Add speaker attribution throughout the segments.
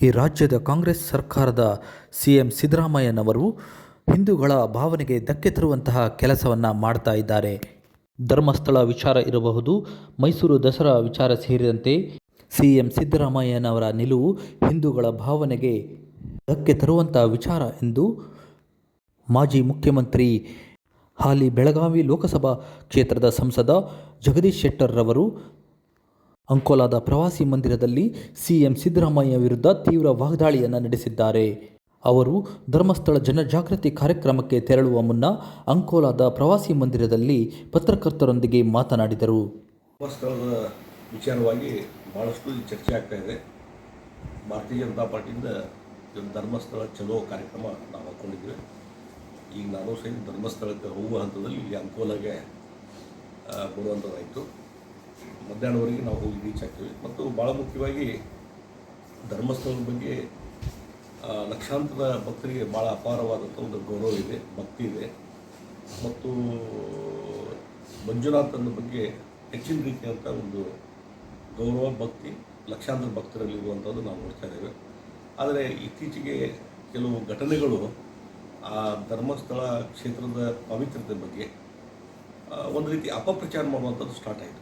Speaker 1: ಈ ರಾಜ್ಯದ ಕಾಂಗ್ರೆಸ್ ಸರ್ಕಾರದ ಸಿಎಂ ಸಿದ್ದರಾಮಯ್ಯನವರು ಹಿಂದೂಗಳ ಭಾವನೆಗೆ ಧಕ್ಕೆ ತರುವಂತಹ ಕೆಲಸವನ್ನು ಮಾಡ್ತಾ ಇದ್ದಾರೆ. ಧರ್ಮಸ್ಥಳ ವಿಚಾರ ಇರಬಹುದು, ಮೈಸೂರು ದಸರಾ ವಿಚಾರ ಸೇರಿದಂತೆ ಸಿಎಂ ಸಿದ್ದರಾಮಯ್ಯನವರ ನಿಲುವು ಹಿಂದೂಗಳ ಭಾವನೆಗೆ ಧಕ್ಕೆ ತರುವಂತಹ ವಿಚಾರ ಎಂದು ಮಾಜಿ ಮುಖ್ಯಮಂತ್ರಿ ಹಾಲಿ ಬೆಳಗಾವಿ ಲೋಕಸಭಾ ಕ್ಷೇತ್ರದ ಸಂಸದ ಜಗದೀಶ್ ಶೆಟ್ಟರ್ ರವರು ಅಂಕೋಲಾದ ಪ್ರವಾಸಿ ಮಂದಿರದಲ್ಲಿ ಸಿಎಂ ಸಿದ್ದರಾಮಯ್ಯ ವಿರುದ್ಧ ತೀವ್ರ ವಾಗ್ದಾಳಿಯನ್ನು ನಡೆಸಿದ್ದಾರೆ. ಅವರು ಧರ್ಮಸ್ಥಳ ಜನಜಾಗೃತಿ ಕಾರ್ಯಕ್ರಮಕ್ಕೆ ತೆರಳುವ ಮುನ್ನ ಅಂಕೋಲಾದ ಪ್ರವಾಸಿ ಮಂದಿರದಲ್ಲಿ ಪತ್ರಕರ್ತರೊಂದಿಗೆ ಮಾತನಾಡಿದರು.
Speaker 2: ಧರ್ಮಸ್ಥಳದ ವಿಚಾರವಾಗಿ ಭಾಳಷ್ಟು ಚರ್ಚೆ ಆಗ್ತಾ ಇದೆ. ಭಾರತೀಯ ಜನತಾ ಪಾರ್ಟಿಯಿಂದ ಧರ್ಮಸ್ಥಳ ಚಲೋ ಕಾರ್ಯಕ್ರಮ ನಾವು ಹಾಕ್ಕೊಂಡಿದ್ವಿ. ಈಗ ನಾನು ಸಹಿತ ಧರ್ಮಸ್ಥಳಕ್ಕೆ ಹೋಗುವ ಹಂತದಲ್ಲಿ ಇಲ್ಲಿ ಅಂಕೋಲಾಗೆ ಬರುವಂಥದ್ದಾಯಿತು. ಮಧ್ಯಾಹ್ನವರೆಗೆ ನಾವು ಹೋಗಿ ರೀಚ್ ಆಗ್ತೀವಿ. ಮತ್ತು ಭಾಳ ಮುಖ್ಯವಾಗಿ ಧರ್ಮಸ್ಥಳದ ಬಗ್ಗೆ ಲಕ್ಷಾಂತರ ಭಕ್ತರಿಗೆ ಭಾಳ ಅಪಾರವಾದಂಥ ಒಂದು ಗೌರವ ಇದೆ, ಭಕ್ತಿ ಇದೆ. ಮತ್ತು ಮಂಜುನಾಥನ ಬಗ್ಗೆ ಹೆಚ್ಚಿನ ರೀತಿಯಾದಂಥ ಒಂದು ಗೌರವ, ಭಕ್ತಿ ಲಕ್ಷಾಂತರ ಭಕ್ತರಲ್ಲಿರುವಂಥದ್ದು ನಾವು ನೋಡ್ತಾ ಇದ್ದೇವೆ. ಆದರೆ ಇತ್ತೀಚೆಗೆ ಕೆಲವು ಘಟನೆಗಳು ಆ ಧರ್ಮಸ್ಥಳ ಕ್ಷೇತ್ರದ ಪವಿತ್ರತೆ ಬಗ್ಗೆ ಒಂದು ರೀತಿ ಅಪಪ್ರಚಾರ ಮಾಡುವಂಥದ್ದು ಸ್ಟಾರ್ಟ್ ಆಯಿತು.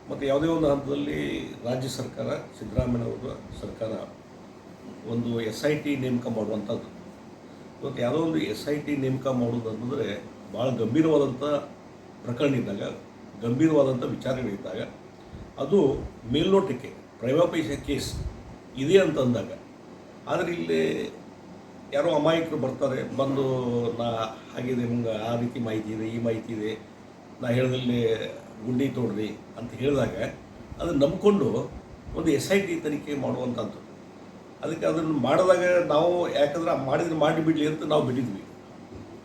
Speaker 2: ಮತ್ತು ಯಾವುದೇ ಒಂದು ಹಂತದಲ್ಲಿ ರಾಜ್ಯ ಸರ್ಕಾರ, ಸಿದ್ದರಾಮಯ್ಯನವರ ಸರ್ಕಾರ ಒಂದು SIT ನೇಮಕ ಮಾಡುವಂಥದ್ದು. ಇವತ್ತು ಯಾವುದೋ ಒಂದು SIT ನೇಮಕ ಮಾಡೋದು ಅಂತಂದರೆ ಭಾಳ ಗಂಭೀರವಾದಂಥ ಪ್ರಕರಣ ಇದ್ದಾಗ, ಗಂಭೀರವಾದಂಥ ವಿಚಾರಗಳಿದ್ದಾಗ, ಅದು ಮೇಲ್ನೋಟಕ್ಕೆ ಪ್ರೈವಾಪೈಸ ಕೇಸ್ ಇದೆ ಅಂತಂದಾಗ, ಆದರೆ ಇಲ್ಲಿ ಯಾರೋ ಅಮಾಯಕರು ಬರ್ತಾರೆ, ಬಂದು ನಾ ಹಾಗಿದೆ, ನಿಮ್ಗೆ ಆ ರೀತಿ ಮಾಹಿತಿ ಇದೆ, ಈ ಮಾಹಿತಿ ಇದೆ, ನಾ ಹೇಳಿದಲ್ಲಿ ಗುಂಡಿ ತೋಡ್ರಿ ಅಂತ ಹೇಳಿದಾಗ ಅದನ್ನು ನಂಬಿಕೊಂಡು ಒಂದು SIT ತನಿಖೆ ಮಾಡುವಂಥದ್ದು. ಅದಕ್ಕೆ ಅದನ್ನು ಮಾಡಿದಾಗ ನಾವು ಯಾಕಂದ್ರೆ ಮಾಡಿದ್ರೆ ಮಾಡಿಬಿಡಲಿ ಅಂತ ನಾವು ಬಿಟ್ಟಿದ್ವಿ.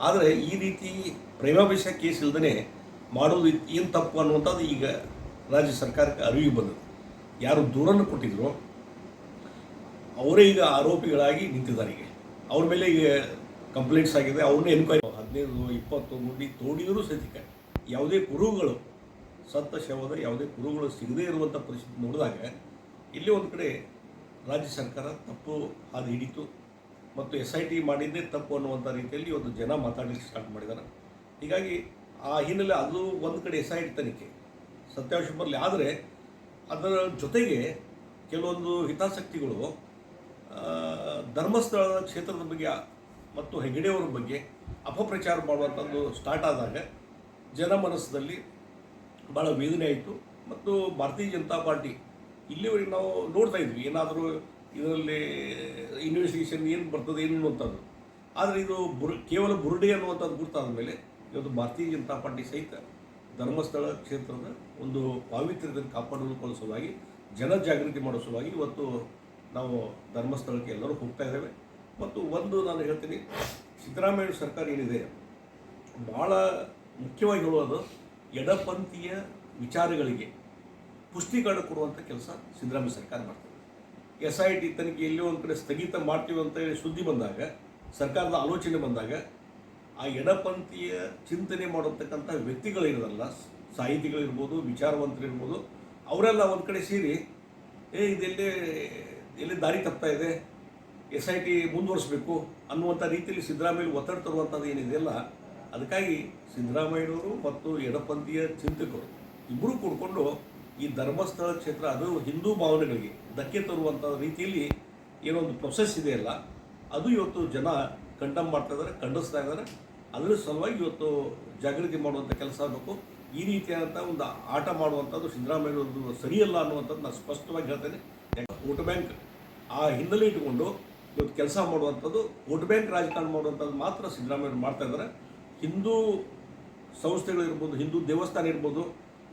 Speaker 2: ಆದರೆ ಈ ರೀತಿ ಪ್ರೈವಾಪೈಸ ಕೇಸ್ ಇಲ್ಲದೇ ಮಾಡೋದು ಏನು ತಪ್ಪು ಅನ್ನುವಂಥದ್ದು ಈಗ ರಾಜ್ಯ ಸರ್ಕಾರಕ್ಕೆ ಅರಿವಿಗೆ ಬಂದದ್ದು. ಯಾರು ದೂರನ್ನು ಕೊಟ್ಟಿದ್ರು ಅವರೇ ಈಗ ಆರೋಪಿಗಳಾಗಿ ನಿಂತಿದ್ದಾರೆ. ಈಗ ಅವ್ರ ಮೇಲೆ ಈಗ ಕಂಪ್ಲೇಂಟ್ಸ್ ಆಗಿದೆ. ಅವ್ರನ್ನೇ ಎನ್ಕ್ವೈರಿ 15-20 ಗುಂಡಿ ತೋಡಿದರೂ ಸಹಿತ ಯಾವುದೇ ಕುರುಹುಗಳು, ಸತ್ತ ಶವದ ಯಾವುದೇ ಕುರುಹುಗಳು ಸಿಗದೇ ಇರುವಂಥ ಪರಿಸ್ಥಿತಿ ನೋಡಿದಾಗ ಇಲ್ಲಿ ಒಂದು ಕಡೆ ರಾಜ್ಯ ಸರ್ಕಾರ ತಪ್ಪು ಹಾದು ಹಿಡಿತು ಮತ್ತು SIT ಮಾಡಿದ್ದೇ ತಪ್ಪು ಅನ್ನುವಂಥ ರೀತಿಯಲ್ಲಿ ಒಂದು ಜನ ಮಾತಾಡಲಿಕ್ಕೆ ಸ್ಟಾರ್ಟ್ ಮಾಡಿದ್ದಾರೆ. ಹೀಗಾಗಿ ಆ ಹಿನ್ನೆಲೆ ಅದು ಒಂದು ಕಡೆ SIT ತನಿಖೆ ಸತ್ಯಾಂಶ ಬರಲಿ. ಆದರೆ ಅದರ ಜೊತೆಗೆ ಕೆಲವೊಂದು ಹಿತಾಸಕ್ತಿಗಳು ಧರ್ಮಸ್ಥಳದ ಕ್ಷೇತ್ರದ ಬಗ್ಗೆ ಮತ್ತು ಹೆಗ್ಗಡೆಯವರ ಬಗ್ಗೆ ಅಪಪ್ರಚಾರ ಮಾಡುವಂಥದ್ದು ಸ್ಟಾರ್ಟ್ ಆದಾಗ ಜನ ಮನಸ್ಸಿನಲ್ಲಿ ಭಾಳ ವೇದನೆ ಆಯಿತು. ಮತ್ತು ಭಾರತೀಯ ಜನತಾ ಪಾರ್ಟಿ ಇಲ್ಲಿವರೆಗೆ ನಾವು ನೋಡ್ತಾ ಇದ್ವಿ ಏನಾದರೂ ಇದರಲ್ಲಿ ಇನ್ವೆಸ್ಟಿಗೇಷನ್ ಏನು ಬರ್ತದೆ ಏನು ಅನ್ನುವಂಥದ್ದು. ಆದರೆ ಇದು ಕೇವಲ ಬುರುಡೆ ಅನ್ನುವಂಥದ್ದು ಗುರ್ತಾದ ಮೇಲೆ ಇವತ್ತು ಭಾರತೀಯ ಜನತಾ ಪಾರ್ಟಿ ಸಹಿತ ಧರ್ಮಸ್ಥಳ ಕ್ಷೇತ್ರದ ಒಂದು ಪಾವಿತ್ರ್ಯತೆಯನ್ನು ಕಾಪಾಡಿಕೊಳ್ಳುವ ಸಲುವಾಗಿ, ಜನಜಾಗೃತಿ ಮಾಡೋ ಸಲುವಾಗಿ ಇವತ್ತು ನಾವು ಧರ್ಮಸ್ಥಳಕ್ಕೆ ಎಲ್ಲರೂ ಹೋಗ್ತಾ ಇದ್ದೇವೆ. ಮತ್ತು ಒಂದು ನಾನು ಹೇಳ್ತೀನಿ, ಸಿದ್ದರಾಮಯ್ಯ ಸರ್ಕಾರ ಏನಿದೆ ಭಾಳ ಮುಖ್ಯವಾಗಿ ಹೇಳೋದು ಎಡಪಂಥೀಯ ವಿಚಾರಗಳಿಗೆ ಪುಷ್ಟೀಕರಣ ಕೊಡುವಂಥ ಕೆಲಸ ಸಿದ್ದರಾಮಯ್ಯ ಸರ್ಕಾರ ಮಾಡ್ತದೆ. SIT ತನಿಖೆ ಎಲ್ಲಿ ಒಂದು ಕಡೆ ಸ್ಥಗಿತ ಮಾಡ್ತೀವಿ ಅಂತ ಹೇಳಿ ಸುದ್ದಿ ಬಂದಾಗ, ಸರ್ಕಾರದ ಆಲೋಚನೆ ಬಂದಾಗ, ಆ ಎಡಪಂಥೀಯ ಚಿಂತನೆ ಮಾಡತಕ್ಕಂಥ ವ್ಯಕ್ತಿಗಳಿರೋದಲ್ಲ, ಸಾಹಿತಿಗಳಿರ್ಬೋದು, ವಿಚಾರವಂತರಿರ್ಬೋದು, ಅವರೆಲ್ಲ ಒಂದು ಕಡೆ ಸೇರಿ ಎಲ್ಲಿ ದಾರಿ ತಪ್ತಾ ಇದೆ, SIT ಮುಂದುವರಿಸಬೇಕು ಅನ್ನುವಂಥ ರೀತಿಯಲ್ಲಿ ಸಿದ್ದರಾಮಯ್ಯ ಒತ್ತಡ ತರುವಂಥದ್ದು ಏನಿದೆಯಲ್ಲ, ಅದಕ್ಕಾಗಿ ಸಿದ್ದರಾಮಯ್ಯನವರು ಮತ್ತು ಎಡಪಂಥೀಯ ಚಿಂತಕರು ಇಬ್ಬರೂ ಕೂಡಿಕೊಂಡು ಈ ಧರ್ಮಸ್ಥಳ ಕ್ಷೇತ್ರ, ಅದು ಹಿಂದೂ ಭಾವನೆಗಳಿಗೆ ಧಕ್ಕೆ ತರುವಂಥ ರೀತಿಯಲ್ಲಿ ಏನೊಂದು ಪ್ರೊಸೆಸ್ ಇದೆಯಲ್ಲ, ಅದು ಇವತ್ತು ಜನ ಕಂಡಮ್ ಮಾಡ್ತಾ ಇದ್ದಾರೆ, ಖಂಡಿಸ್ತಾ ಇದ್ದಾರೆ. ಅದರ ಸಲುವಾಗಿ ಇವತ್ತು ಜಾಗೃತಿ ಮಾಡುವಂಥ ಕೆಲಸ ಆಗಬೇಕು. ಈ ರೀತಿಯಾದಂಥ ಒಂದು ಆಟ ಮಾಡುವಂಥದ್ದು ಸಿದ್ದರಾಮಯ್ಯನವ್ರದ್ದು ಸರಿಯಲ್ಲ ಅನ್ನುವಂಥದ್ದು ನಾನು ಸ್ಪಷ್ಟವಾಗಿ ಹೇಳ್ತೇನೆ. ವೋಟ್ ಬ್ಯಾಂಕ್ ಆ ಹಿನ್ನೆಲೆ ಇಟ್ಟುಕೊಂಡು ಇವತ್ತು ಕೆಲಸ ಮಾಡುವಂಥದ್ದು, ವೋಟ್ ಬ್ಯಾಂಕ್ ರಾಜಕಾರಣ ಮಾಡುವಂಥದ್ದು ಮಾತ್ರ ಸಿದ್ದರಾಮಯ್ಯವ್ರು ಮಾಡ್ತಾ ಇದ್ದಾರೆ. ಹಿಂದೂ ಸಂಸ್ಥೆಗಳಿರ್ಬೋದು, ಹಿಂದೂ ದೇವಸ್ಥಾನ ಇರ್ಬೋದು,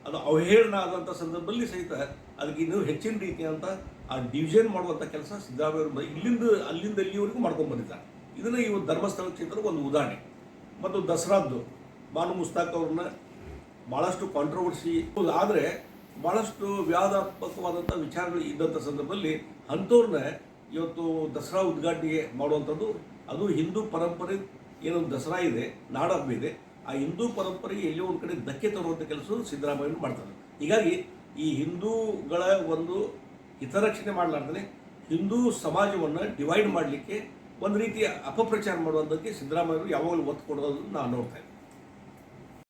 Speaker 2: ಅದು ಅವಹೇಳನ ಆದಂಥ ಸಂದರ್ಭದಲ್ಲಿ ಸಹಿತ ಅದಕ್ಕೆ ಇನ್ನೂ ಹೆಚ್ಚಿನ ರೀತಿಯಾದಂಥ ಆ ಡಿವಿಷನ್ ಮಾಡುವಂಥ ಕೆಲಸ ಸಿದ್ದರಾಮಯ್ಯವ್ರು ಅಲ್ಲಿಂದ ಇಲ್ಲಿವರೆಗೂ ಮಾಡ್ಕೊಂಡು ಬಂದಿದ್ದಾರೆ. ಇದನ್ನು ಈ ಧರ್ಮಸ್ಥಳ ಕ್ಷೇತ್ರದ ಒಂದು ಉದಾಹರಣೆ. ಮತ್ತು ದಸರಾದ್ದು ಬಾನು ಮುಸ್ತಾಕ್ ಅವ್ರನ್ನ ಭಾಳಷ್ಟು ಕಾಂಟ್ರವರ್ಸಿ, ಆದರೆ ಭಾಳಷ್ಟು ವಿವಾದಾತ್ಮಕವಾದಂಥ ವಿಚಾರಗಳು ಇದ್ದಂಥ ಸಂದರ್ಭದಲ್ಲಿ ಅಂಥವ್ರನ್ನ ಇವತ್ತು ದಸರಾ ಉದ್ಘಾಟನೆಗೆ ಮಾಡುವಂಥದ್ದು, ಅದು ಹಿಂದೂ ಪರಂಪರೆ ಏನೊಂದು ದಸರಾ ಇದೆ, ನಾಡ ಹಬ್ಬ ಇದೆ, ಆ ಹಿಂದೂ ಪರಂಪರೆಗೆ ಎಲ್ಲಿ ಒಂದು ಕಡೆ ಧಕ್ಕೆ ತರುವಂಥ ಕೆಲಸ ಸಿದ್ದರಾಮಯ್ಯ ಮಾಡ್ತಾರೆ. ಹೀಗಾಗಿ ಈ ಹಿಂದೂಗಳ ಒಂದು ಹಿತರಕ್ಷಣೆ ಮಾಡಲಾರ್ದೇ ಹಿಂದೂ ಸಮಾಜವನ್ನು ಡಿವೈಡ್ ಮಾಡಲಿಕ್ಕೆ ಒಂದು ರೀತಿಯ ಅಪಪ್ರಚಾರ ಮಾಡುವಂಥದ್ದಕ್ಕೆ ಸಿದ್ದರಾಮಯ್ಯವರು ಯಾವಾಗಲೂ ಒತ್ತು ಕೊಡೋದನ್ನು ನಾನು ನೋಡ್ತಾ ಇದ್ದೀನಿ.